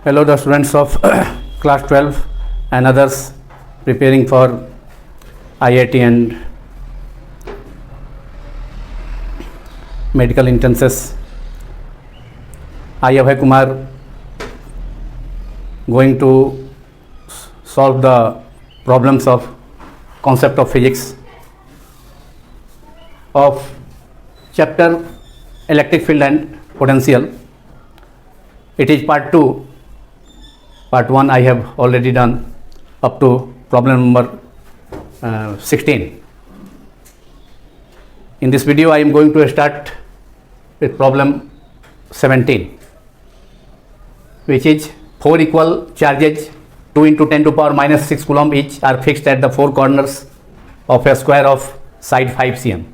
Hello, the students of class 12 and others preparing for IIT and medical entrances. I, Abhay Kumar, going to solve the problems of concept of physics of chapter electric field and potential. It is part 2. Part 1 I have already done up to problem number 16. In this video I am going to start with problem 17, which is 4 equal charges 2 into 10 to power minus 6 coulomb each are fixed at the 4 corners of a square of side 5 cm.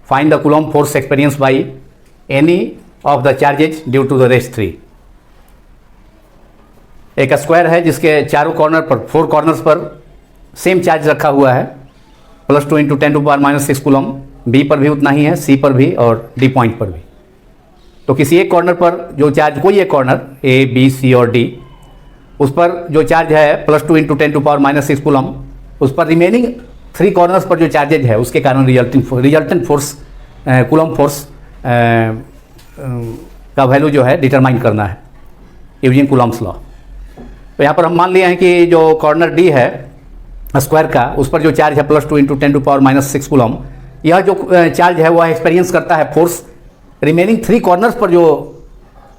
Find the coulomb force experienced by any of the charges due to the rest 3. एक square है जिसके चारों corner पर 4 corners पर same charge रखा हुआ है +2 into 10 to power minus 6 coulomb. B पर भी उतना ही है, सी पर भी और डी पॉइंट पर भी. तो किसी एक कॉर्नर पर जो चार्ज, कोई एक कॉर्नर ए बी सी और डी, उस पर जो चार्ज है +2 into 10 to power minus 6 coulomb, उस पर रिमेनिंग 3 कॉर्नर्स पर जो चार्जेज है उसके कारण रिजल्टेंट फोर्स कूलम फोर्स का वैल्यू जो है डिटरमाइन करना है यूजिंग कूलम्स लॉ. तो यहाँ पर हम मान लिए हैं कि जो कॉर्नर डी है स्क्वायर का, उस पर जो चार्ज है +2 into 10 to power minus 6 coulomb, यह जो चार्ज है वह एक्सपीरियंस करता है फोर्स रिमेनिंग 3 कॉर्नर्स पर जो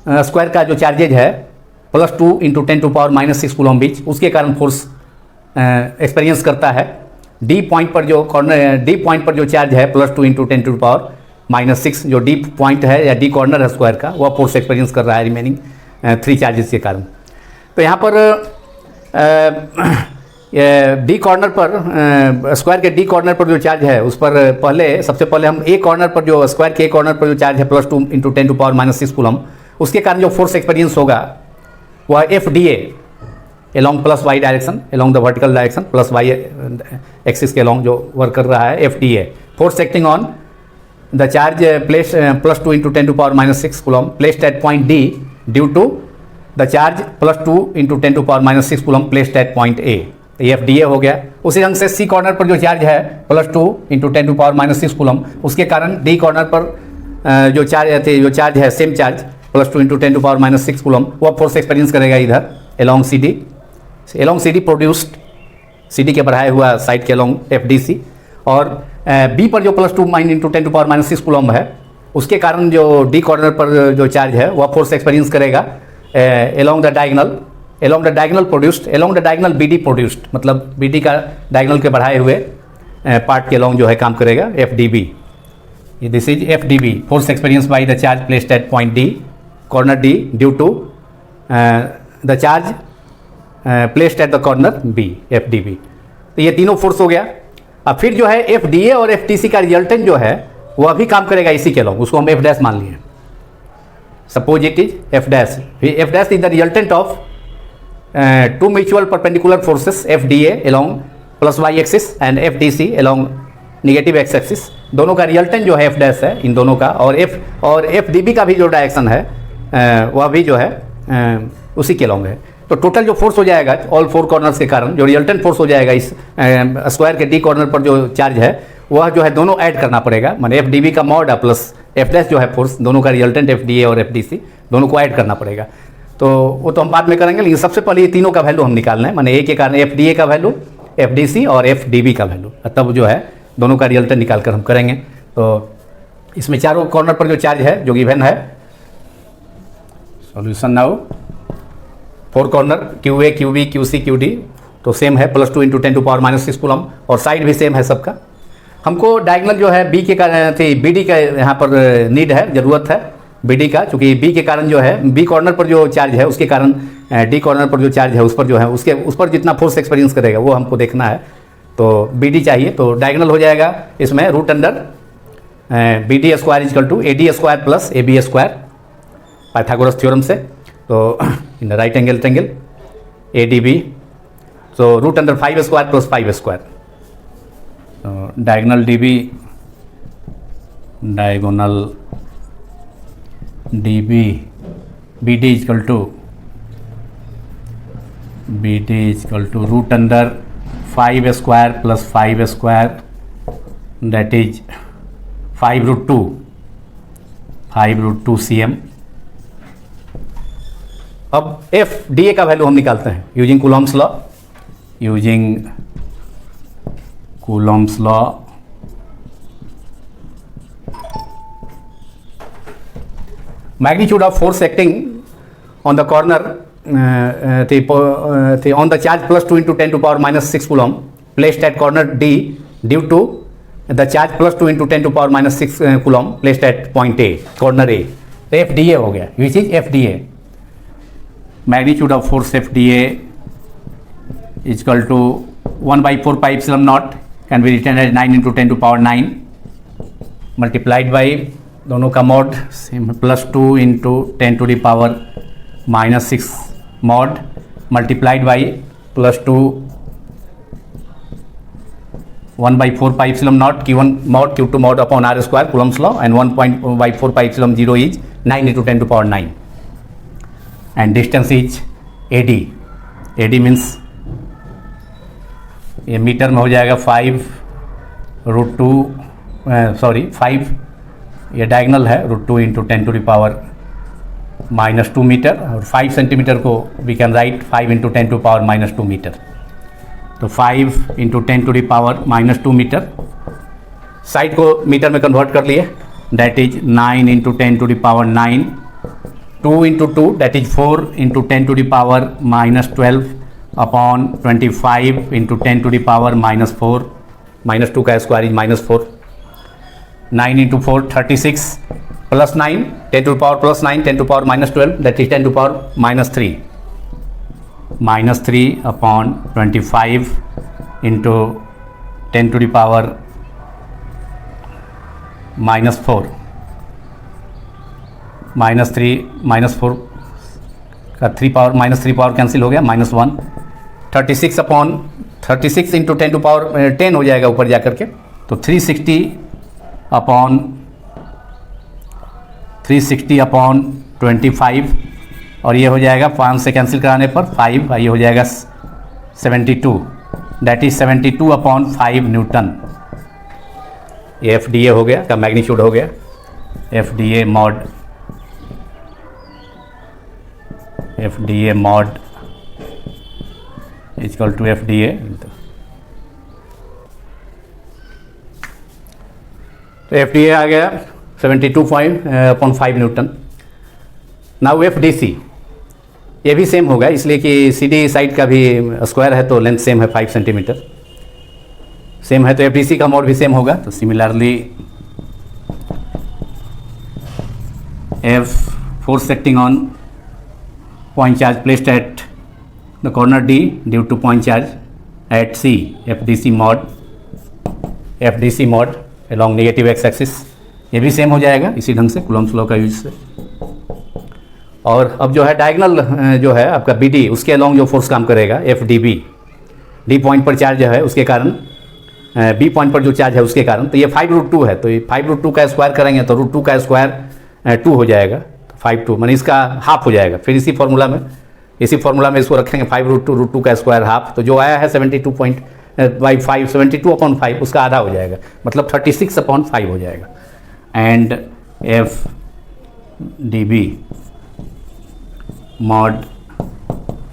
स्क्वायर का जो चार्जेज है +2 into 10 to power minus 6 coulomb बीच, उसके कारण फोर्स एक्सपीरियंस करता है. डी पॉइंट पर जो कॉर्नर, डी पॉइंट पर जो चार्ज है +2 इंटू 10 टू पावर माइनस 6, जो डी पॉइंट है या डी कॉर्नर है स्क्वायर का, वह फोर्स एक्सपीरियंस कर रहा है रिमेनिंग 3 चार्जेस के कारण. तो यहाँ पर डी कॉर्नर पर स्क्वायर के डी कॉर्नर पर जो चार्ज है उस पर सबसे पहले हम ए कॉर्नर पर जो स्क्वायर के ए कॉर्नर पर जो चार्ज है +2 into 10 to power minus 6 coulomb, उसके कारण जो फोर्स एक्सपीरियंस होगा वह F D A along plus Y direction, along the vertical direction plus Y axis के एलॉन्ग जो वर्क कर रहा है F D A, force acting on the charge place +2 into 10 to power minus 6 coulomb placed at point D due to the charge +2 into 10 to power minus 6 coulomb placed at point A. ये F D ए हो गया. उसी ढंग से सी corner पर जो charge है +2 into 10 to power minus 6 coulomb, उसके कारण डी कॉर्नर पर जो चार्ज है same charge +2 into 10 to power minus 6 coulomb, वह फोर्स एक्सपीरियंस करेगा इधर along C D produced, C D के बढ़ाए हुआ साइड के एलॉन्ग एफ डी सी. और बी पर जो +2 into 10 to power minus 6 coulomb है, उसके कारण जो डी कॉर्नर पर जो चार्ज है वह फोर्स एक्सपीरियंस करेगा along the diagonal produced, along the diagonal BD produced, मतलब BD का डायगोनल के बढ़ाए हुए पार्ट के along जो है काम करेगा FDB. This is FDB, force experience by the charge placed at point D, corner D due to the charge placed at the corner B, FDB. तो ये तीनों फोर्स हो गया. अब फिर जो है FDA और FTC का रिजल्टेंट जो है वह भी काम करेगा इसी के along, उसको हम F' मान लिए. Suppose it is F'. F' is the resultant of 2 mutual perpendicular forces FDA along plus y axis and FDC along negative x axis. दोनों का रिजल्टेंट जो है F' है इन दोनों का, और FDB का भी जो डायरेक्शन है वह भी जो है उसी के along है. तो टोटल जो फोर्स हो जाएगा ऑल 4 कॉर्नर्स के कारण, जो रिजल्टेंट फोर्स हो जाएगा इस स्क्वायर के डी कॉर्नर पर जो चार्ज है वह जो है दोनों ऐड करना पड़ेगा, माने FDB का मॉड प्लस F' जो है फोर्स, दोनों का रिजल्टेंट FDA और FDC दोनों को ऐड करना पड़ेगा. तो वो तो हम बाद में करेंगे, लेकिन सबसे पहले ये तीनों का वैल्यू हम निकालना है, माने ए के कारण FDA का वैल्यू, FDC और FDB का वैल्यू, तब जो है दोनों का रिजल्टेंट निकाल कर हम करेंगे. तो इसमें चारों कॉर्नर पर जो चार्ज है जो गिवन है, solution now, 4 corner QA QB QC QD तो सेम है +2 into 10 to power minus 6 coulomb, और साइड भी सेम है सबका. हमको डायगोनल जो है बी के कारण BD का यहाँ पर नीड है, ज़रूरत है BD का, क्योंकि बी के कारण जो है बी कॉर्नर पर जो चार्ज है उसके कारण डी कॉर्नर पर जो चार्ज है उस पर जो है उस पर जितना फोर्स एक्सपीरियंस करेगा वो हमको देखना है. तो BD चाहिए, तो डायगोनल हो जाएगा इसमें root under BD square is equal to AD square plus AB square Pythagoras theorem से. तो in the right angle triangle ADB, तो root under 5 square plus 5 square. Diagonal DB, diagonal DB BD is equal to B D is equal to root under 5 square plus 5 square that is 5√2 cm। अब F D A का value हम निकालते हैं using Coulomb's law. Magnitude of force acting on the corner on the charge plus 2 into 10 to power minus 6 coulomb placed at corner D due to the charge plus 2 into 10 to power minus 6 coulomb placed at point A, corner A। तो FDA हो गया, which is FDA। Magnitude of force FDA is equal to 1/4 pi epsilon naught can be written as 9 into 10 to power 9 multiplied by दोनों का mod plus 2 into 10 to the power minus 6 mod multiplied by plus 2 1/4 pi epsilon naught Q1 mod Q2 mod upon R square Coulomb's law and 1/4 pi epsilon 0 is 9 into 10 to power 9 and distance is AD means ये metre में हो जाएगा 5 ये diagonal है √2 into 10 to the power minus 2 metre और 5 centimetre को we can write 5 into 10 to power minus 2 metre. तो 5 into 10 to the power minus 2 metre, side को मीटर में कन्वर्ट कर लिए, that is 9 into 10 to the power 9, 2 into 2 that is 4 into 10 to the power minus 12 upon 25 into 10 to the power minus 4, minus 2 का square is minus 4, 9 into 4 36 plus 9 10 to the power plus 9 10 to the power minus 12 that is 10 to the power minus 3 upon 25 into 10 to the power minus 4 minus 4 का 3 power minus 3 power cancel हो गया minus 1, 36 upon 36 into 10 to power 10 हो जाएगा ऊपर जा करके, तो 360 upon 25 और ये हो जाएगा 5 से कैंसिल कराने पर 5, ये हो जाएगा 72 दैट इज 72 अपॉन 5 न्यूटन। ये FDA हो गया का मैग्नीट्यूड हो गया, FDA mod equal to FDA। तो FDA आ गया 72.5 न्यूटन। नाउ FDC ये भी सेम होगा इसलिए कि CD साइड का भी स्क्वायर है तो लेंथ सेम है 5 सेंटीमीटर सेम है, तो FDC का मॉड भी सेम होगा। तो similarly F force acting on point charge placed at the corner D due two point charge at C, FDC mod along negative x axis, ये भी same हो जाएगा इसी ढंग से कूलम्स लॉ का यूज से। और अब जो है डायगनल जो है आपका BD उसके अलॉन्ग जो फोर्स काम करेगा FDB, D पॉइंट पर चार्ज है उसके कारण, B पॉइंट पर जो चार्ज है उसके कारण, तो ये 5√2 है, तो ये 5√2 का स्क्वायर करेंगे तो √2 का स्क्वायर 2 हो जाएगा, तो 5/2 माने इसका हाफ हो जाएगा। फिर इसी फॉर्मूला में इसको रखेंगे 5√2 √2 का स्क्वायर हाफ, तो जो आया है 72.5 उसका आधा हो जाएगा, मतलब 36/5 हो जाएगा। And FDB mod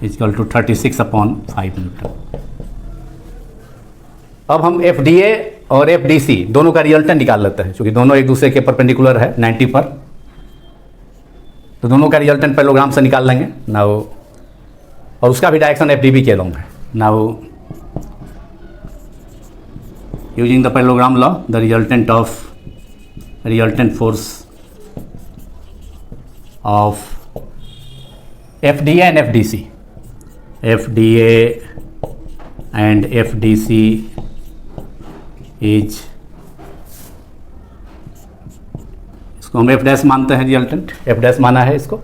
equal to 36/5 newton. अब हम FDA और FDC दोनों का रिजल्टेंट निकाल लेते हैं, क्योंकि दोनों एक दूसरे के परपेंडिकुलर है 90 पर, तो दोनों का रिजल्टेंट पैरेललोग्राम से निकाल लेंगे नाउ, और उसका भी डायरेक्शन FDB के अलॉन्ग है। Now using the parallelogram law, the resultant force of FDA and FDC is, इसको हम F' मानते हैं, रिजल्टेंट F' माना है इसको,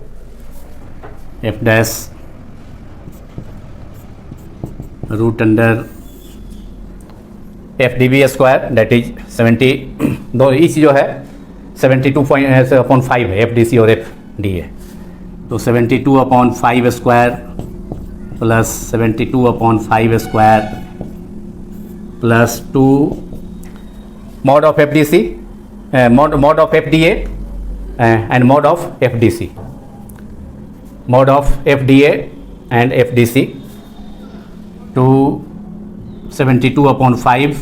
F' root under FDB square that is 70, दो ईच जो है 72.5 है FDC और FDA, तो 72/5 square plus 72/5 square plus 2 mod of FDC, mod of FDA and mod of FDC, mod of FDA and FDC to 72/5,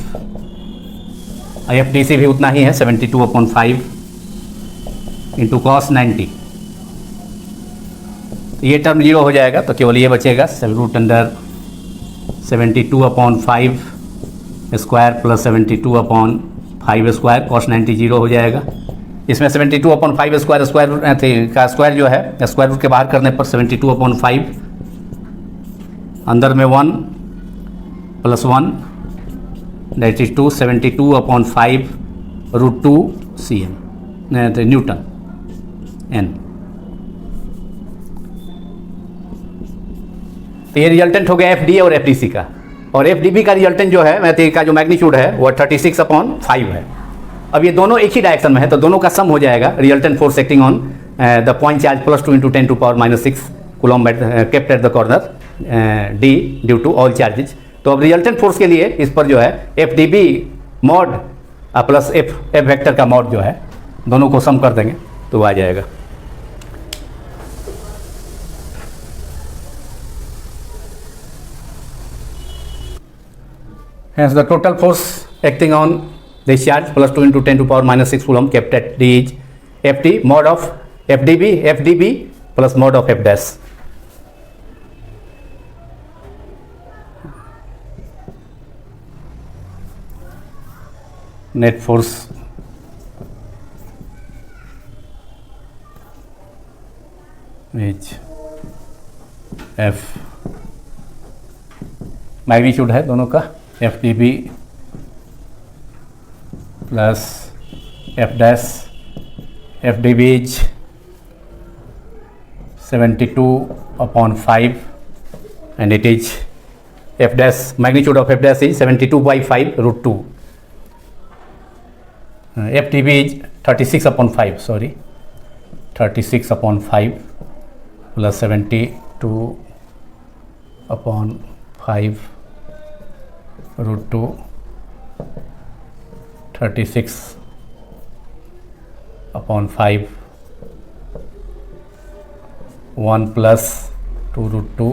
FDC भी उतना ही है 72/5 into cos 90। ये टर्म जीरो हो जाएगा तो केवल ये बचेगा root under 72/5 square plus 72/5 square, cos 90 zero हो जाएगा। इसमें 72/5 स्क्वायर का स्क्वायर जो है स्क्वायर रूट के बाहर करने पर 72/5 अंदर में 1 plus 1 that is 2, 72/5 √2 cm Newton n। तो ये रिजल्टेंट हो गया FDA और FDC का। और FDB का रिजल्टेंट जो है का जो मैग्नीट्यूड है वो 36/5 है। अब ये दोनों एक ही डायरेक्शन में है तो दोनों का सम हो जाएगा resultant force acting on the point charge plus 2 × 10⁻⁻6 coulomb kept at the corner D due to all charges. तो अब रिजल्टेंट फोर्स के लिए इस पर जो है FDB mod plus F vector का मॉड जो है दोनों को सम कर देंगे तो आ जाएगा। Hence the total force acting on this charge plus 2 × 10⁻⁻6 coulomb kept at D is Ft mod of FDB plus mod of F dash। Net force is F, magnitude है दोनों का FDB plus F dash। FDB is 72/5 and it is F dash, magnitude of F dash is 72/5 √2। FDB is 36/5, sorry, 36/5 plus 72/5 √2, 36/5 1 plus 2 √2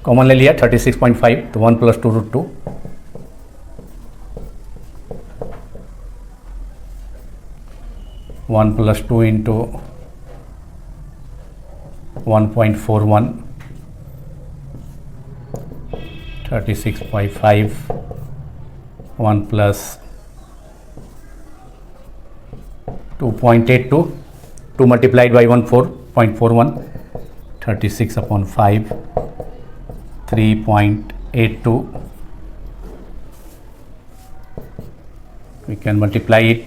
common ले लिया 36.5 तो 1 plus 2 √2 1 plus 2 into 1.41 36.5 1 plus 2.82 2 multiplied by 1.41 36/5 3.82 we can multiply it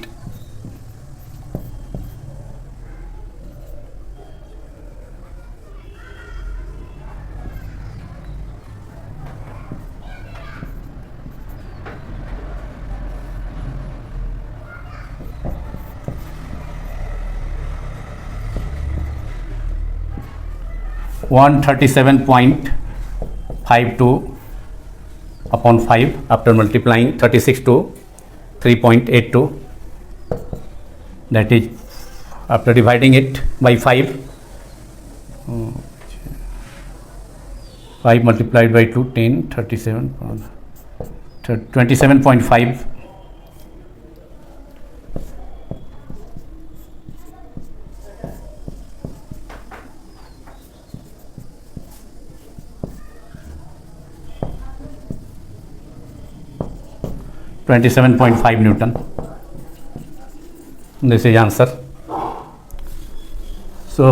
137.52/5 after multiplying 36 to 3.82, that is after dividing it by 5 multiplied by 2 10 37 27.5 27.5 Newton. This is answer. So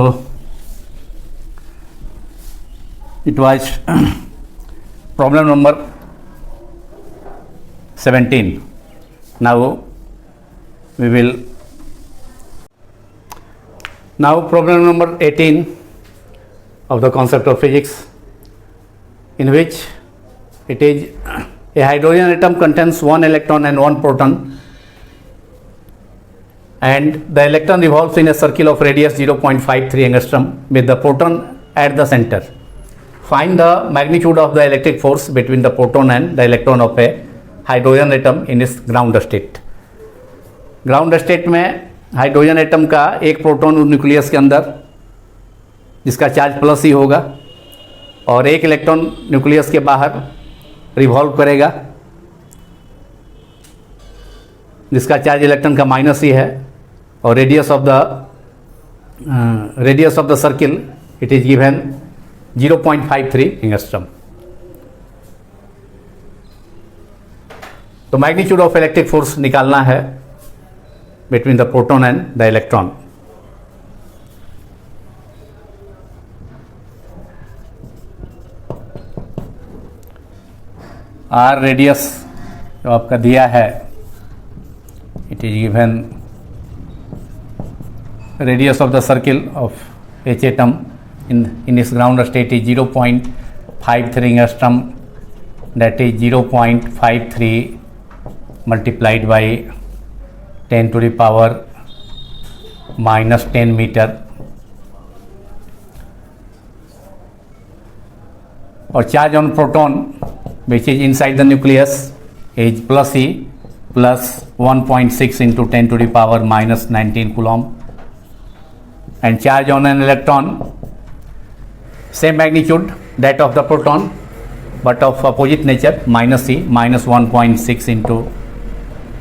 it was problem number 17. Now problem number 18 of the concept of physics, in which it is a hydrogen atom contains 1 electron and 1 proton. and the electron revolves in a circle of radius 0.53 angstrom with the proton at the center. Find the magnitude of the electric force between the proton and the electron of a hydrogen atom in its ground state. Ground state में hydrogen atom का एक proton nucleus के अंदर जिसका charge plus ही होगा और एक electron nucleus के बाहर रिवॉल्व करेगा जिसका चार्ज इलेक्ट्रॉन का माइनस ही है और radius of the circle it is given 0.53 angstrom. तो मैग्नीट्यूड ऑफ इलेक्ट्रिक फोर्स निकालना है between the proton and the electron. R radius जो आपका दिया है it is given radius of the circle of H atom in its ground state is 0.53 angstrom, that is 0.53 multiplied by 10 to the power minus 10 meter और charge on proton which is inside the nucleus is plus E plus 1.6 into 10 to the power minus 19 coulomb, and charge on an electron same magnitude that of the proton but of opposite nature minus E minus 1.6 into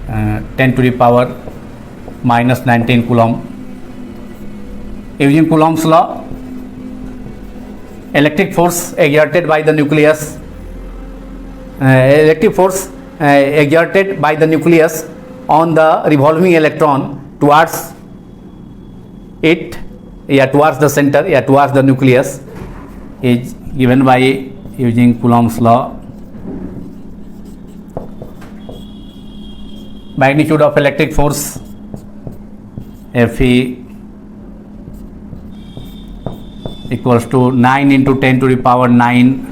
10 to the power minus 19 coulomb. Using Coulomb's law, electric force exerted by the nucleus on the revolving electron towards it, towards the center, towards the nucleus is given by using Coulomb's law. Magnitude of electric force Fe equals to 9 into 10 to the power 9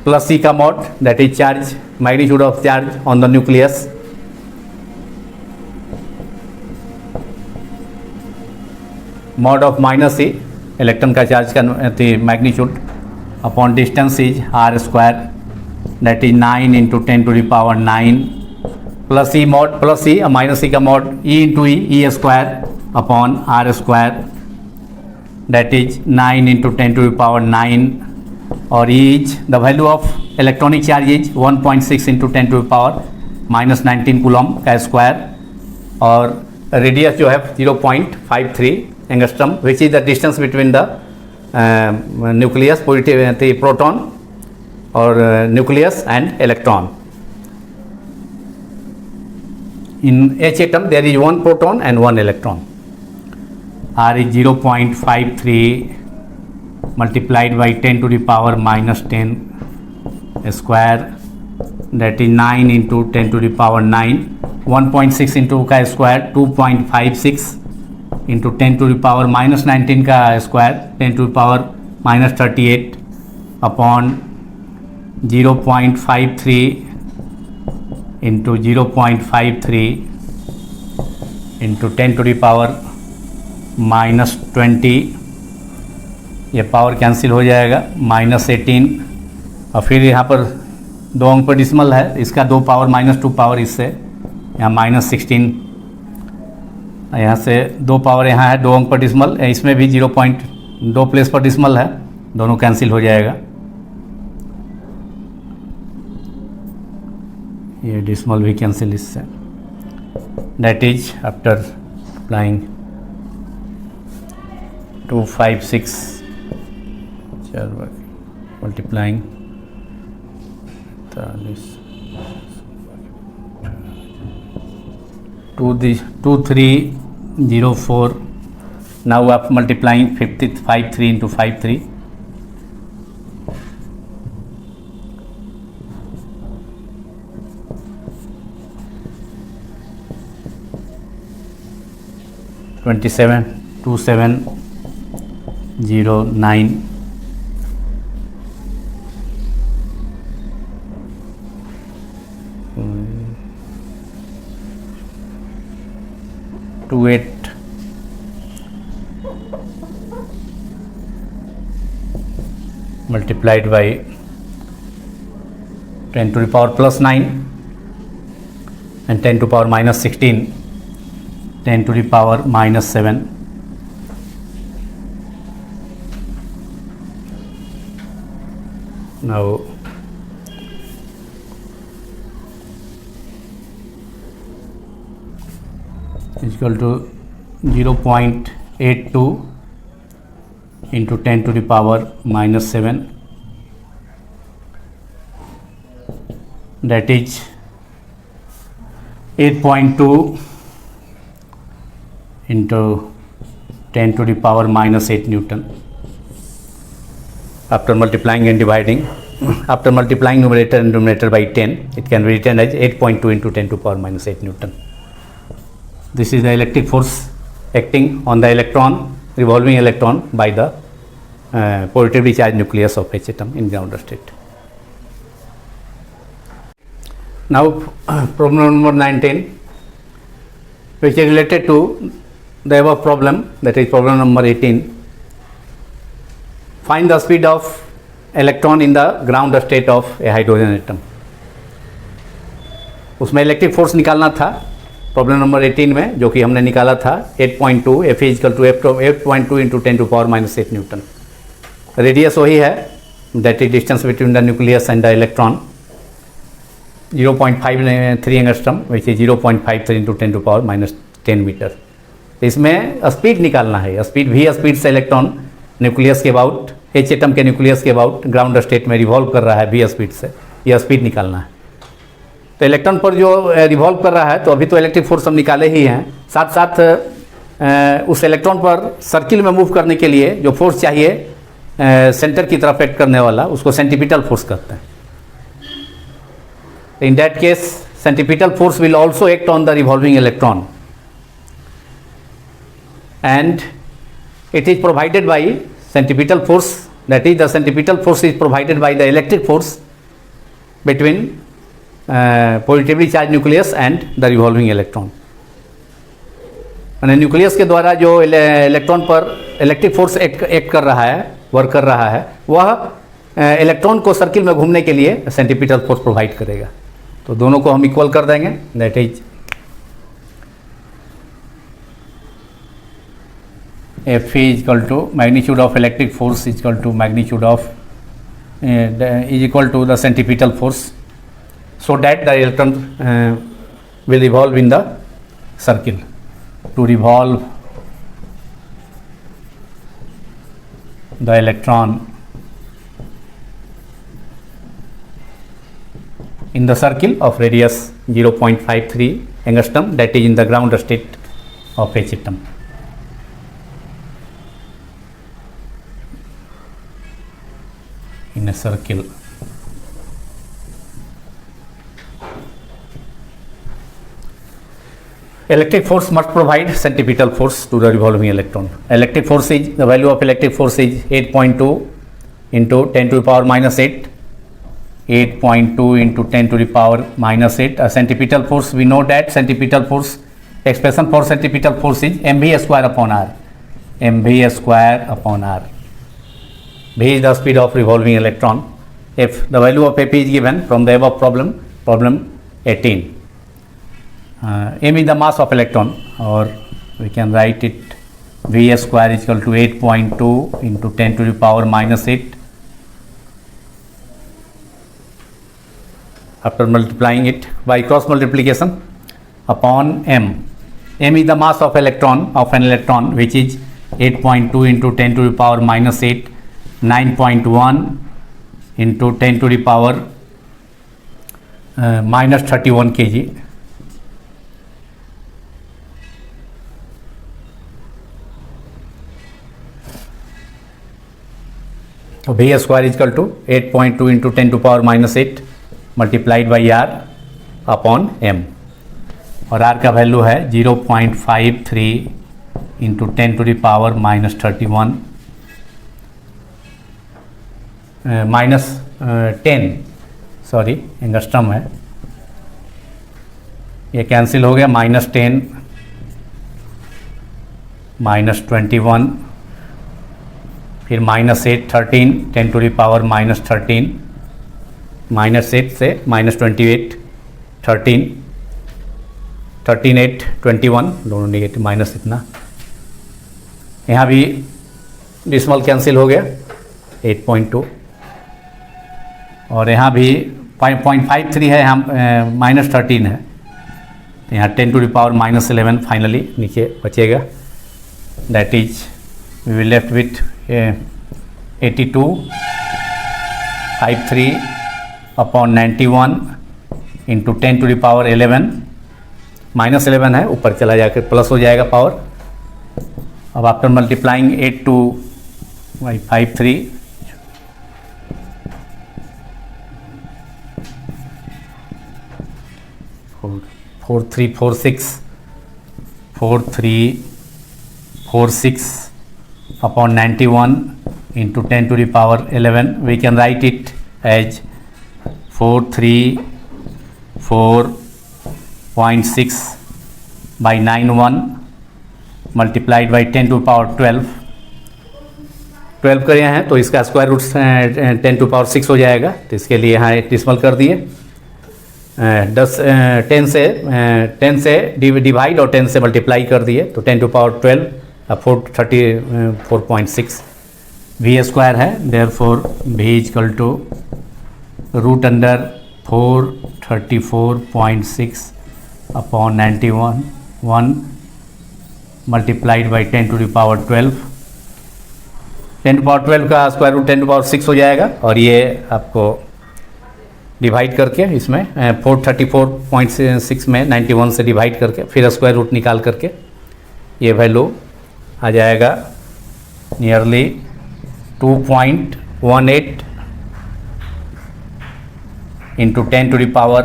plus C का mod, that is charge, magnitude of charge on the nucleus, mod of minus C electron का charge का magnitude upon distance is r square, that is 9 into 10 to the power 9 plus E mod plus E minus E का mod E into E square upon r square, that is 9 into 10 to the power 9 और E is the value of electronic charge is 1.6 into 10 to the power minus 19 coulomb का square और radius जो है 0.53 angstrom which is the distance between the nucleus positive proton or nucleus and electron. In H atom there is one proton and one electron. R is 0.53 multiplied by 10 to the power minus 10 square, that is 9 into 10 to the power 9, 1.6 into का square 2.56 into 10 to the power minus 19 का square 10 to the power minus 38 upon 0.53 into 0.53 into 10 to the power minus 20, ये power cancel हो जाएगा, minus 18 और फिर यहाँ पर 2 अंक पर डिसमल है, इसका 2 पावर माइनस 2 पावर इससे यहाँ माइनस 16, यहाँ से 2 पावर यहाँ है 2 अंक पर डिसमल, इसमें भी 0.2 प्लेस पर डिसमल है, दोनों कैंसिल हो जाएगा, ये डिसमल भी कैंसिल इससे, that is after applying 256 multiplying 2304. Now after multiplying 53 into 53, $27,270,9. multiplied by 10 to the power plus 9 and 10 to the power minus 16, 10 to the power minus 7. Now is equal to 0.82 into 10 to the power minus 7, that is 8.2 into 10 to the power minus 8 Newton. After multiplying and dividing, after multiplying numerator and denominator by 10, it can be written as 8.2 into 10 to the power minus 8 Newton. This is the electric force acting on the electron, revolving electron by the positively charged nucleus of H atom in ground state. Now problem number 19, which is related to the above problem, that is problem number 18. Find the speed of electron in the ground state of a hydrogen atom. उसमें electric force निकालना था problem number 18 में, जो कि हमने निकाला था 8.2 F is equal to 8.2 into 10 to power minus 8 newton. Radius वही है, that is distance between the nucleus and the electron, 0.53 angstrom which is 0.53 into 10 to power minus 10 metre. इसमें स्पीड निकालना है, स्पीड v स्पीड से electron nucleus के about, H atom के nucleus के about ground state में रिवॉल्व कर रहा है v स्पीड से, यह स्पीड निकालना है. तो इलेक्ट्रॉन पर जो रिवॉल्व कर रहा है, तो अभी तो इलेक्ट्रिक फोर्स हम निकाले ही हैं, साथ साथ उस इलेक्ट्रॉन पर सर्किल में मूव करने के लिए जो फोर्स चाहिए सेंटर की तरफ एक्ट करने वाला, उसको सेंटीपिटल फोर्स कहते हैं. In that case centripetal force will also act on the revolving electron and it is provided by centripetal force, that is the centripetal force is provided by the electric force between positively charged nucleus and the revolving electron. यानी nucleus के द्वारा जो electron पर electric force act कर रहा है, work कर रहा है, वह इलेक्ट्रॉन को सर्किल में घूमने के लिए सेंट्रीपिटल फोर्स प्रोवाइड करेगा. तो दोनों को हम इक्वल कर देंगे, that is F is equal to magnitude of electric force is equal to magnitude of is equal to the centripetal force, so that the electron will revolve in the circle. To revolve the electron in the circle of radius 0.53 angstrom, that is in the ground state of H atom. In a circle. Electric force must provide centripetal force to the revolving electron. Electric force is, the value of electric force is 8.2 into 10 to the power minus 8, 8.2 into 10 to the power minus 8. A centripetal force, we know that centripetal force, expression for centripetal force is mv square upon r, mv square upon r. V is the speed of revolving electron. If the value of F is given from the above problem, problem 18. M is the mass of electron, or we can write it V square is equal to 8.2 into 10 to the power minus 8. After multiplying it by cross multiplication upon M. M is the mass of electron, of an electron, which is 8.2 into 10 to the power minus 8. 9.1 into 10 to the power minus 31 kg. So V square is equal to 8.2 into 10 to power minus 8 multiplied by R upon M, और R का value है 0.53 into 10 to the power minus 31 minus 10, sorry angstrom है, ये cancel हो गया, -10 -21 फिर -8 13 10 to the power -13, -8 से -28 13 13 8 21, दोनों नेगेटिव माइनस इतना। यहाँ भी डिसमल कैंसिल हो गया 8.2, और यहाँ भी 0.53 है, यहाँ -13 है, तो यहाँ 10 टू द पावर -11 फाइनली नीचे बचेगा। That is we will left with 8253 upon 91 into 10 to the power 11, -11 है, ऊपर चला जाकर प्लस हो जाएगा पावर। अब after multiplying 8253 4346 upon 91 into 10 to the power 11, we can write it as 434.6 by 91 multiplied by 10 to the power 12 करे हैं, तो इसका स्क्वायर रूट 10 टू पावर 6 हो जाएगा। तो इसके लिए यहाँ डेसिमल कर दिए, 10 से डिवाइड और 10 से मल्टीप्लाई कर दिए, तो 10 टू पावर 12 434.6 वी स्क्वायर है। Therefore V equal to root under 434.6 upon 91 multiplied by 10 to the power 12, 10 to power 12 का स्क्वायर रूट 10 टू पावर 6 हो जाएगा, और ये आपको डिवाइड करके इसमें 434.6 में 91 से डिवाइड करके फिर स्क्वायर रूट निकाल करके ये वैल्यू आ जाएगा nearly 2.18 into 10 to the power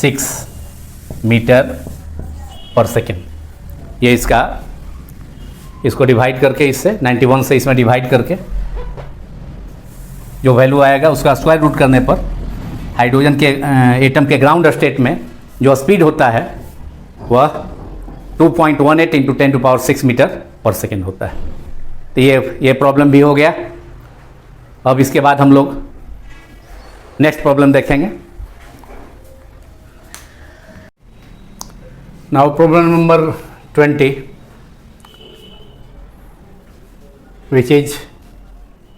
6 metre पर सेकेंड। ये इसको डिवाइड करके इससे 91 से इसमें डिवाइड करके जो वैल्यू आएगा उसका स्क्वायर रूट करने पर हाइड्रोजन के एटम के ग्राउंड स्टेट में जो स्पीड होता है वह 2.18 इंटू 10 टू पावर 6 मीटर पर सेकेंड होता है। तो ये प्रॉब्लम भी हो गया। अब इसके बाद हम लोग नेक्स्ट प्रॉब्लम देखेंगे। Now problem number 20 which is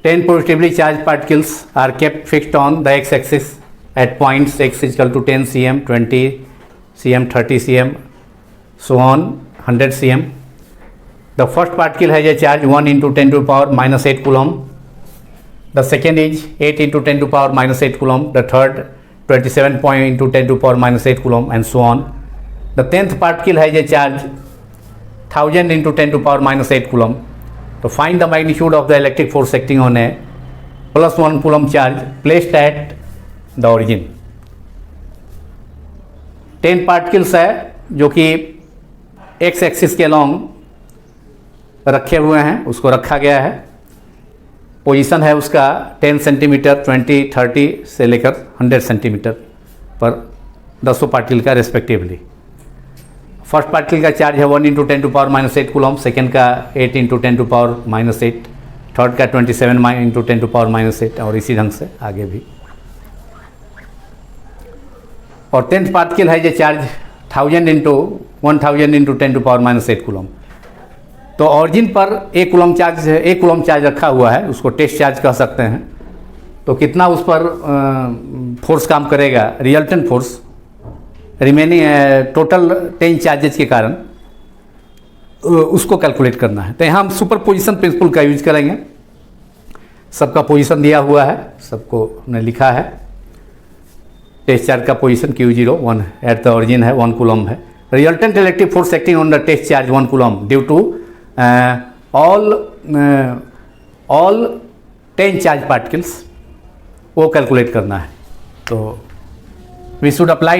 10 positively charged particles are kept fixed on the x-axis at points x is equal to 10 cm, 20 cm, 30 cm, so on 100 cm. The first particle has a charge 1 into 10 to the power minus 8 coulomb. The second is 8 into 10 to the power minus 8 coulomb. The third 27 point into 10 to the power minus 8 coulomb, and so on. The 10th particle has a charge 1000 into 10 to the power minus 8 coulomb. To find the magnitude of the electric force acting on a plus 1 coulomb charge placed at the origin. 10 particles है जो कि x axis के along रखे हुए हैं, उसको रखा गया है। पोजीशन है उसका 10 सेंटीमीटर, 20, 30 से लेकर 100 सेंटीमीटर पर 10 पार्टिकल का रेस्पेक्टिवली। फर्स्ट पार्टिकल का चार्ज है 1 into 10 to power minus 8 coulomb, second का 8 into 10 to power minus 8, third का 27 इंटू 10 टू पावर माइनस 8, और इसी ढंग से आगे भी। और 10th पार्टिकल है जो charge 1000 into 10 to power minus 8 coulomb. तो ऑरिजिन पर एक कूलम चार्ज रखा हुआ है, उसको टेस्ट चार्ज कह सकते हैं। तो कितना उस पर फोर्स काम करेगा, resultant force remaining total 10 charges के कारण, उसको कैलकुलेट करना है। तो यहाँ हम सुपर पोजिशन प्रिंसिपल का यूज करेंगे। सबका पोजीशन दिया हुआ है, सबको हमने लिखा है। टेस्ट चार्ज का position Q01 at the origin है, 1 कूलम है। Resultant electric force acting on the test charge 1 coulomb due to all 10 charge particles, वो कैलकुलेट करना है। तो we should apply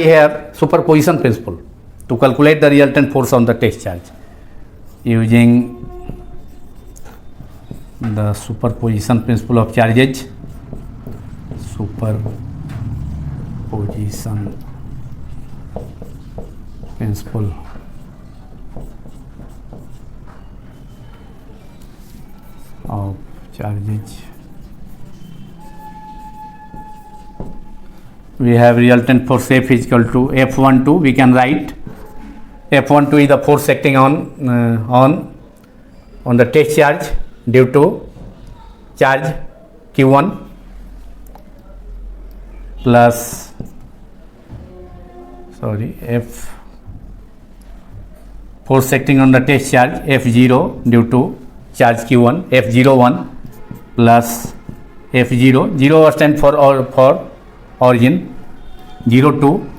here superposition principle to calculate the resultant force on the test charge using the superposition principle of charges. Superposition principle of charges. We have resultant force F is equal to F12. We can write F12 is the force acting on the test charge due to charge Q1 plus F force acting on the test charge F0 due to charge Q1, F01 plus F0. 0 stand for origin, 02,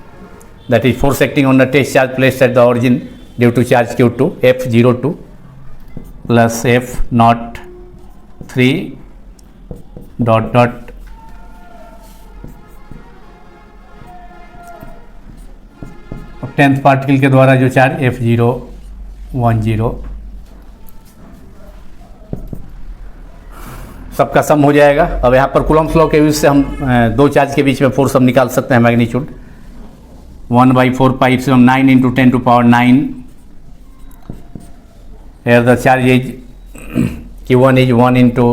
that is force acting on the test charge placed at the origin due to charge Q2, F02 plus F03 dot tenth particle के द्वारा जो charge F010 सबका सम हो जाएगा। अब यहाँ पर Coulomb's law के यूज से हम दो चार्ज के बीच में फोर्स हम निकाल सकते हैं magnitude 1/4π9 into 10 to power 9। here the charge is Q1 is 1 into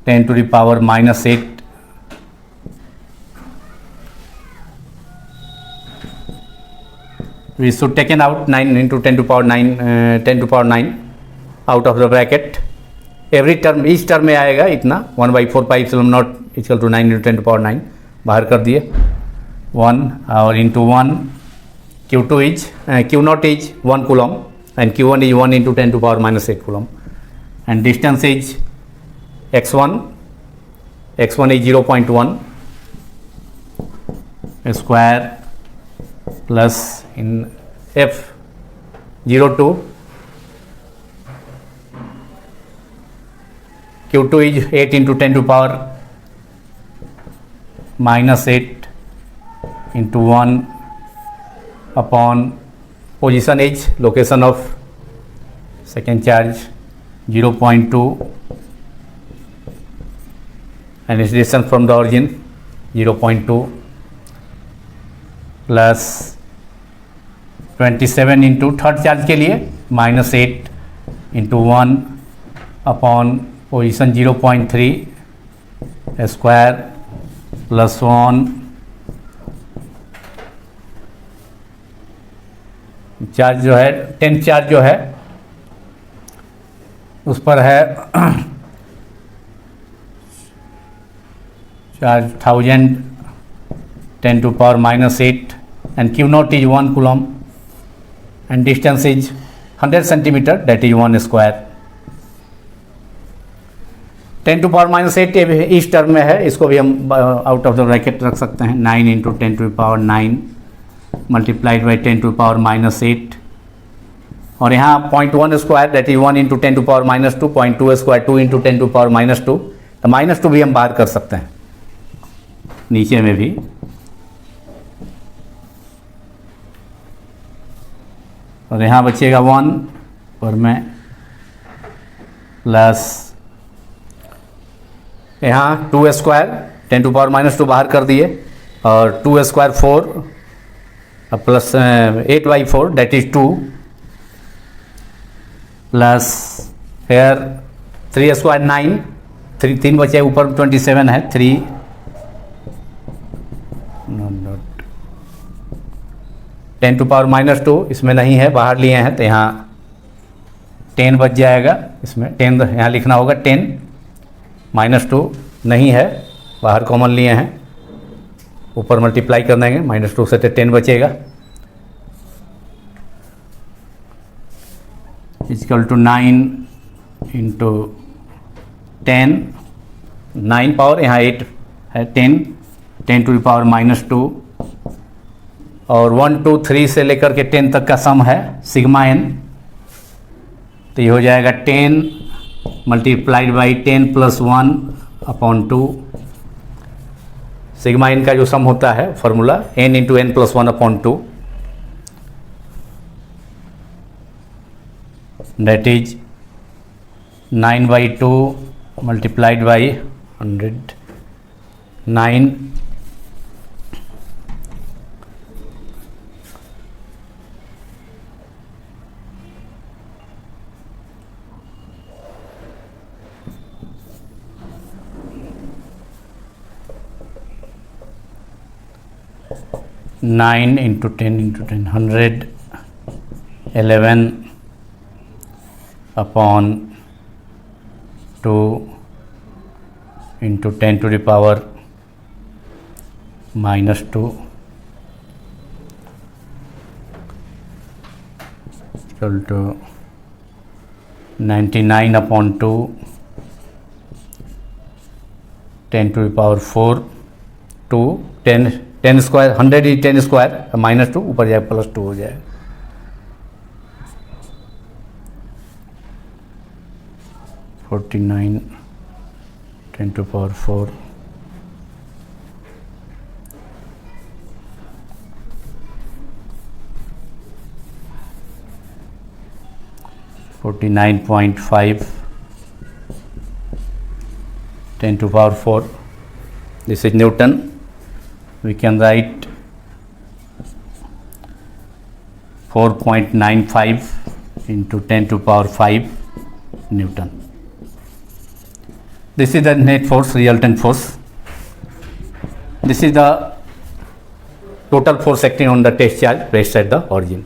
10 to the power -8 we should taken out 9 into 10 to power 9 out of the bracket। Every term इस टर्म में आएगा इतना 1/4π0 equal to 9 into 10 to power 9 बाहर कर दिए 1 और into 1 Q2 is Q0 is 1 coulomb and Q1 is 1 into 10 to power -8 coulomb and distance is x1 is 0.1 square plus in F02 Q2 is 8 into 10 to power -8 into 1 upon position is location of second charge 0.2 and its distance from the origin 0.2 plus 27 into third charge के लिए -8 into 1 upon position 0.3 square plus 1 charge जो है 10 charge जो है उस पर है charge 1000 10 to power -8 and Q0 is 1 coulomb and distance is 100 centimeter, that is 1 square। 10 to power -8 इस टर्म में है, इसको भी हम आउट ऑफ द ब्रैकेट रख सकते हैं 9 into 10 to power 9 multiplied by 10 to power -8 और यहाँ 0.1 square that is 1 into 10 to power -2 0.2 square 2 into 10 to power -2 तो -2 भी हम बाहर कर सकते हैं नीचे में भी। और यहाँ बचेगा 1 और मैं प्लस यहाँ 2 स्क्वायर 10 to power -2 बाहर कर दिए और 2 square 4 plus 8/4 that is 2 plus here 3 square 9 3 बचे ऊपर 27 है 3 10 to power -2 इसमें नहीं है बाहर लिए हैं तो यहाँ 10 बच जाएगा इसमें 10 यहाँ लिखना होगा 10 -2 नहीं है बाहर कॉमन लिए हैं ऊपर मल्टीप्लाई कर देंगे -2 से 10 बचेगा इक्वल टू 9 into 10 9 पावर यहाँ 8 है 10 to the power -2 और 1 2 3 से लेकर के 10 तक का सम है सिग्मा n तो ये हो जाएगा 10 multiplied by 10 + 1 upon 2 sigma n का जो सम होता है formula n into n + 1 upon 2 that is 9/2 multiplied by 100 9 9 9 into 10 into 10, 111 upon 2 into 10 to the power minus 2 equal to 99 upon 2 10 to the power 4 2 10 square 100 he 10 square minus 2 ऊपर जाए plus 2 हो जाए 49 10 to the power 4 49.5 10 to the power 4. This is Newton. We can write 4.95 into 10 to the power 5 Newton. This is the net force, resultant force. This is the total force acting on the test charge placed at the origin.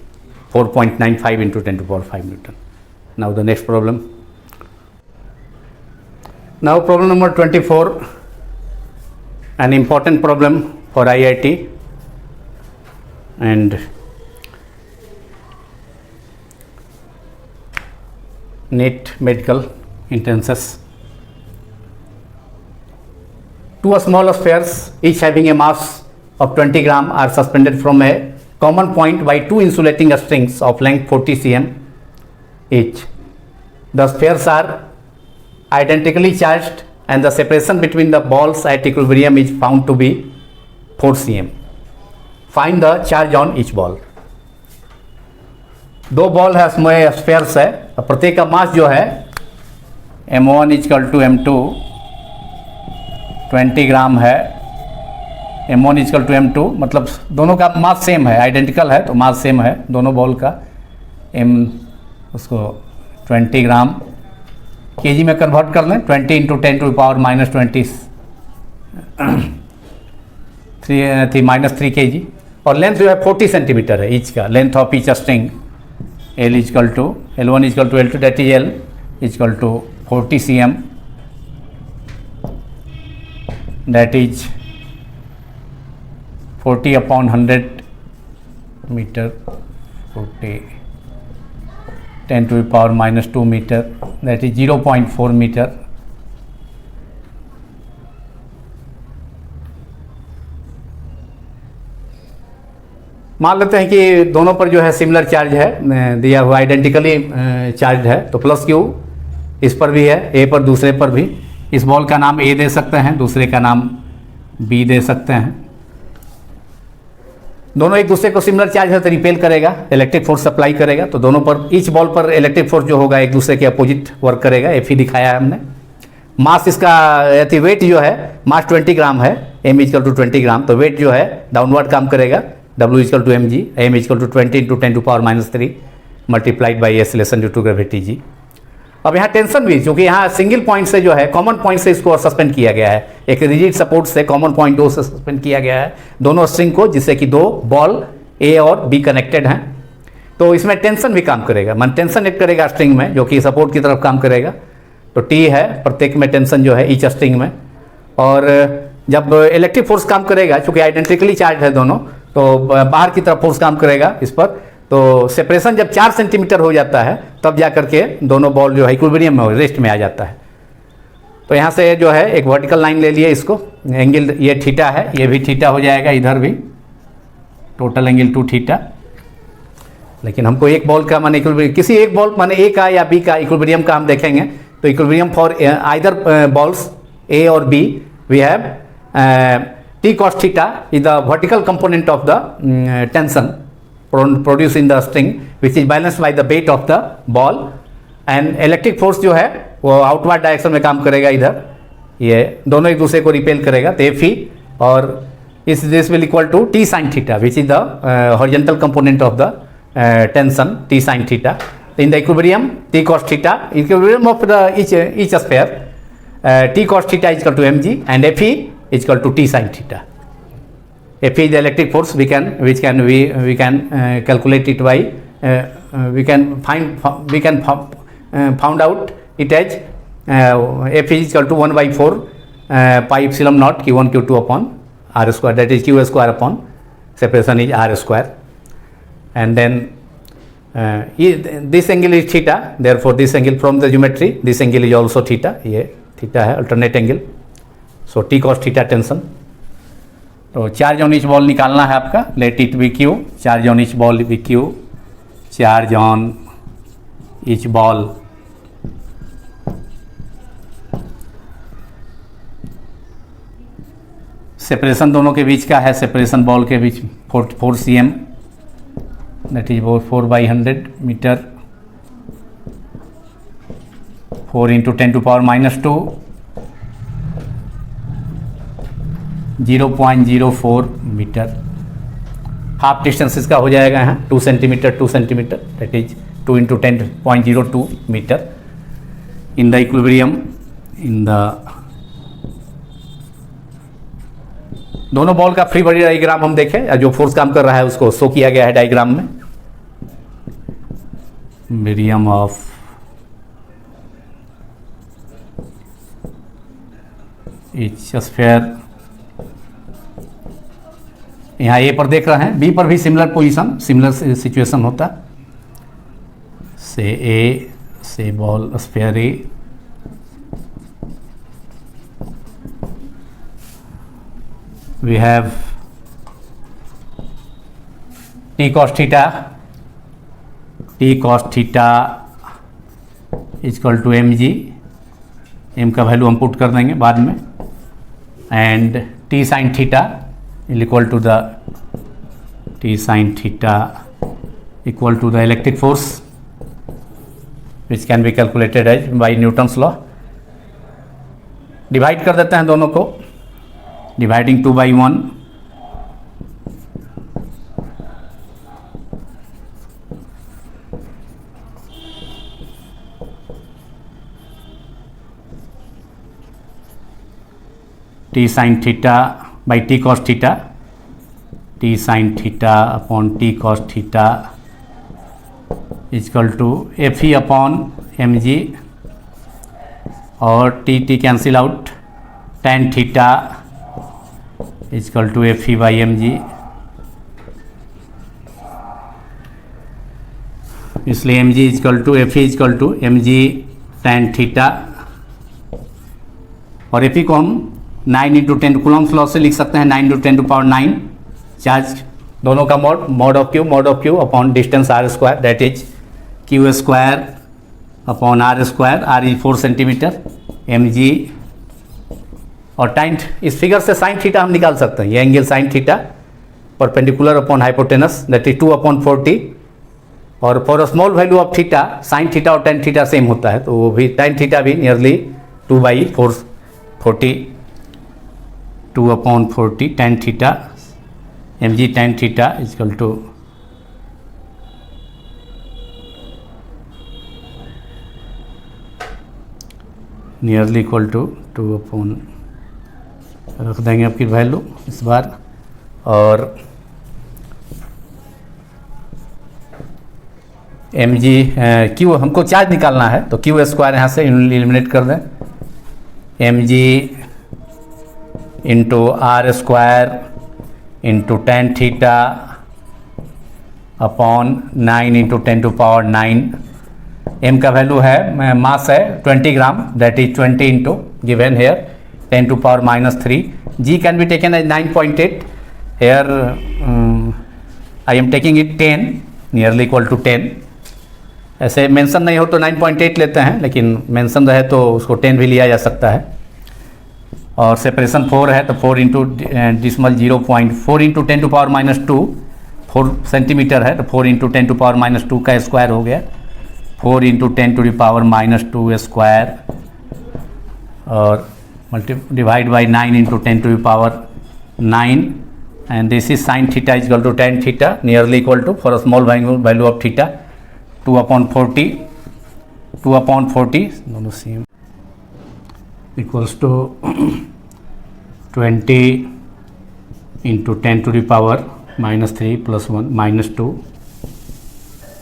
4.95 into 10 to the power 5 Newton. Now the next problem. Now problem number 24, an important problem for IIT and NEET medical entrances. Two small spheres, each having a mass of 20 gram, are suspended from a common point by two insulating strings of length 40 cm each. The spheres are identically charged and the separation between the balls at equilibrium is found to be 4 cm. Find the charge on each ball. दो ball है इसमें spheres है, प्रत्येक का मास जो है m1 equal to m2 20 ग्राम है, m1 equal to m2 मतलब दोनों का मास सेम है, आइडेंटिकल है तो मास सेम है दोनों बॉल का, m उसको 20 ग्राम केजी में कन्वर्ट कर लें, 20 into 10 to power minus 3 kg और लेंथ जो है 40 सेंटीमीटर है ईच का, length of each string L equal to L1 equal to L2 that is L equal to 40 cm that is 40 upon 100 metre 40 10 to the power minus 2 meter that is 0.4 meter. मान लेते हैं कि दोनों पर जो है सिमिलर चार्ज है दिया हुआ, आइडेंटिकली चार्ज है, तो प्लस क्यू इस पर भी है, ए पर दूसरे पर भी, इस बॉल का नाम ए दे सकते हैं, दूसरे का नाम बी दे सकते हैं, दोनों एक दूसरे को सिमिलर चार्ज है तो रिपेल करेगा, इलेक्ट्रिक फोर्स सप्लाई करेगा, तो दोनों पर ईच बॉल पर इलेक्ट्रिक फोर्स जो होगा एक दूसरे के अपोजिट वर्क करेगा, एफ ही दिखाया है हमने। मास इसका वेट जो है मास 20 ग्राम है, एम इक्वल टू 20 ग्राम, तो वेट जो है डाउनवर्ड काम करेगा, W equal to M G, M equal to 20 into 10 to power minus 3 multiplied by acceleration due to gravity G. अब यहाँ टेंशन भी, क्योंकि यहाँ सिंगल पॉइंट से जो है कॉमन पॉइंट से इसको सस्पेंड किया गया है, एक रिजिड सपोर्ट से कॉमन पॉइंट 2 से सस्पेंड किया गया है दोनों स्ट्रिंग को, जिससे कि दो बॉल ए और बी कनेक्टेड हैं, तो इसमें टेंशन भी काम करेगा, मन टेंशन एक करेगा स्ट्रिंग में जो कि सपोर्ट की तरफ काम करेगा, तो टी है प्रत्येक में टेंशन जो है ईच स्ट्रिंग में, और जब इलेक्ट्रिक फोर्स काम करेगा चूँकि आइडेंटिकली चार्ज है दोनों, तो बाहर की तरफ फोर्स काम करेगा इस पर, तो सेपरेशन जब 4 सेंटीमीटर हो जाता है तब जा करके दोनों बॉल जो है इक्विलिब्रियम में रेस्ट में आ जाता है। तो यहाँ से जो है एक वर्टिकल लाइन ले लिए, इसको एंगल ये थीटा है, ये भी थीटा हो जाएगा, इधर भी टोटल एंगल 2 थीटा, लेकिन हमको एक बॉल का माने इक्विलिब्रियम, किसी एक बॉल माने ए का या बी का इक्विलिब्रियम का हम देखेंगे, तो equilibrium for either balls A और B we have T cos theta is the vertical component of the tension produced in the string, which is balanced by the weight of the ball, and electric force जो है वो outward direction में काम करेगा, इधर ये दोनों एक दूसरे को रिपेल करेगा, तो एफ ही, और इस this will equal to T sin theta which is the horizontal component of the tension T sin theta. In the equilibrium T cos theta, equilibrium of the each sphere T cos theta is equal to mg and F is equal to T sin theta. F is the electric force. We can calculate it by we can found out it as F is equal to 1/4 pi epsilon naught Q1 Q2 upon R square, that is Q square upon separation is R square, and then this angle is theta, therefore this angle from the geometry, this angle is also theta, ये theta है alternate angle, so T cos theta tension. तो charge on each ball निकालना है आपका, let it be Q, charge on each ball be Q, charge on each ball separation दोनों के बीच का है, सेपरेशन बॉल के बीच 4 cm, that is 4/100 metre, 4 × 10⁻², 0.04 metre. Half distance इसका हो जाएगा यहाँ 2 centimetre, that is 2 × 10.02 metre in the equilibrium. In the दोनों बॉल का फ्री बॉडी डायग्राम हम देखें, जो फोर्स काम कर रहा है उसको शो किया गया है डायग्राम में। मीडियम ऑफ ईच स्फीयर, यहाँ ए पर देख रहे हैं, बी पर भी सिमिलर पोजीशन, सिमिलर सिचुएशन होता से ball sphere A, we have T cos theta is equal to mg, m का वैल्यू हम पुट कर देंगे बाद में, and T sin theta is equal to the electric force which can be calculated as by Newton's law। Divide कर देते हैं दोनों को, dividing 2/1, T sin theta by T cos theta, T sin theta upon T cos theta is equal to Fe upon mg, और T cancel out, tan theta is equal to Fe by mg, इसलिए mg is equal to Fe is equal to mg tan theta, और Fe को हम 9 × 10 Coulomb's law से लिख सकते हैं, 9 × 10⁹, charge दोनों का mod of Q upon distance r square, that is q square upon r square, r is 4 centimetre, mg, और टाइन, इस फिगर से साइन थीटा हम निकाल सकते हैं, ये angle sine theta perpendicular upon hypotenuse, that is 2/40, और for a small value of theta sine theta और टेन थीटा सेम होता है, तो वो भी टाइन थीटा भी nearly 2/440, 2/40 tan theta, mg tan theta is equal to nearly equal to 2/, रख देंगे आपकी वैल्यू इस बार, और mg क्यू हमको चार्ज निकालना है, तो क्यू स्क्वायर यहाँ से एलिमिनेट कर दें, mg into r square into tan theta upon 9 × 10⁹, m का वैल्यू है, मास है 20 gram, that is 20 into given here 10⁻³ g can be taken as 9.8, here I am taking it 10, nearly equal to 10, ऐसे mention नहीं हो तो 9.8 लेते हैं, लेकिन मेंशन रहे तो उसको 10 भी लिया जा सकता है, और सेपरेशन 4 है तो 4 इंटू डिसमल 0.4 × 10⁻², 4 सेंटीमीटर है तो 4 × 10⁻² का स्क्वायर हो गया, 4 × 10⁻² स्क्वायर, और divide by 9 × 10⁹, and this is sine theta is equal to tan theta, nearly equal to for a small value of theta 2/40, दोनों same, equals to 20 into 10⁻³ +1 -2,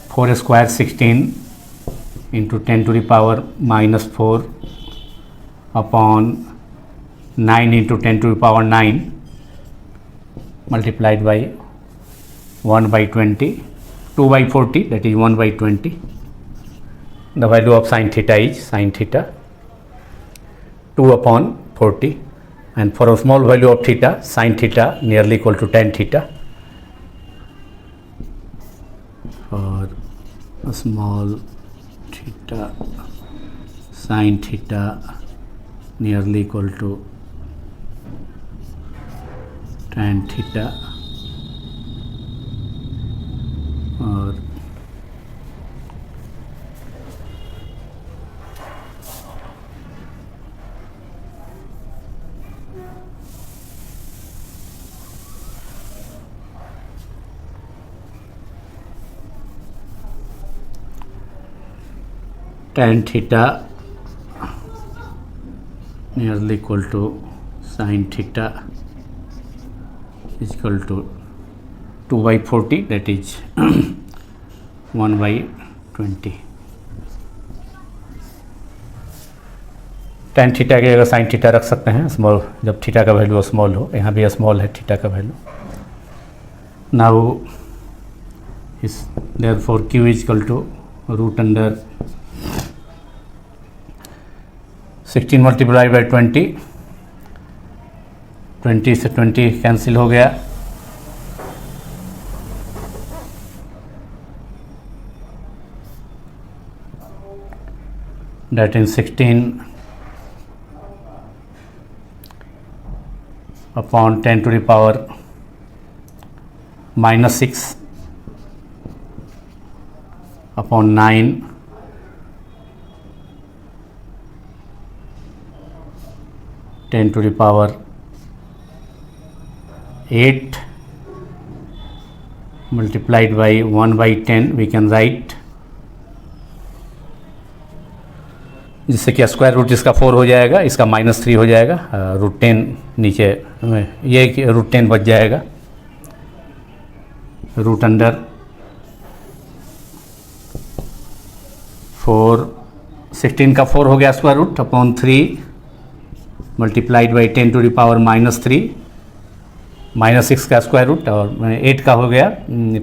4² 16 into 10⁻⁻4 upon 9 into 10⁻9 multiplied by 1/20, 2/40, that is 1/20. The value of sin theta is sin theta 2/40, and for a small value of theta, sin theta nearly equal to tan theta. For a small theta, sin theta nearly equal to tan theta, और tan theta nearly equal to sin theta is equal to 2/40, that is 1/20. tan theta की जगह sin theta रख सकते हैं small, जब theta का value small हो। यहाँ भी स्मॉल है थीटा का वैल्यू। Now is therefore q is equal to √under 16 multiplied by 20, 20 से 20 कैंसिल हो गया, that is 16 upon 10⁻⁻6 upon 9 10⁻8 multiplied by 1/10, we can write, जिससे कि स्क्वायर रूट इसका 4 हो जाएगा, इसका -3 हो जाएगा, √10 नीचे ये √10 बच जाएगा, √under 4, 16 का 4 हो गया square root upon 3 multiplied by 10⁻⁻3 -6 का स्क्वायर रूट, और 8 का हो गया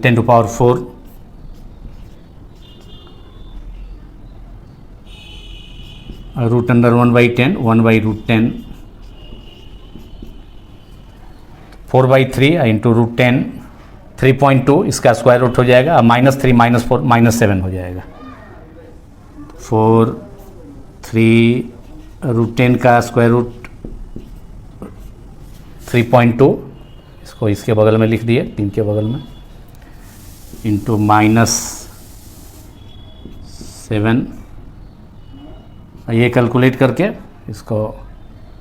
10⁻4, √under 1/10, 1/√10, 4/3 इंटू √10, 3.2 इसका स्क्वायर रूट हो जाएगा, -3 -4 -7 हो जाएगा, 4 3 √10 का स्क्वायर रूट 3.2, इसको इसके बगल में लिख दिए, 3 के बगल में, इंटू -7, ये कैलकुलेट करके इसको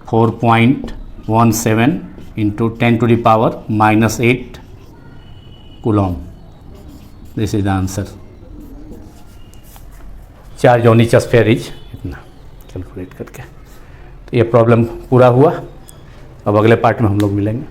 4.17 into 10⁻⁻8 Coulomb, this is the answer. Charge on each sphere is इतना कैलकुलेट करके। तो ये प्रॉब्लम पूरा हुआ। अब अगले पार्ट में हम लोग मिलेंगे।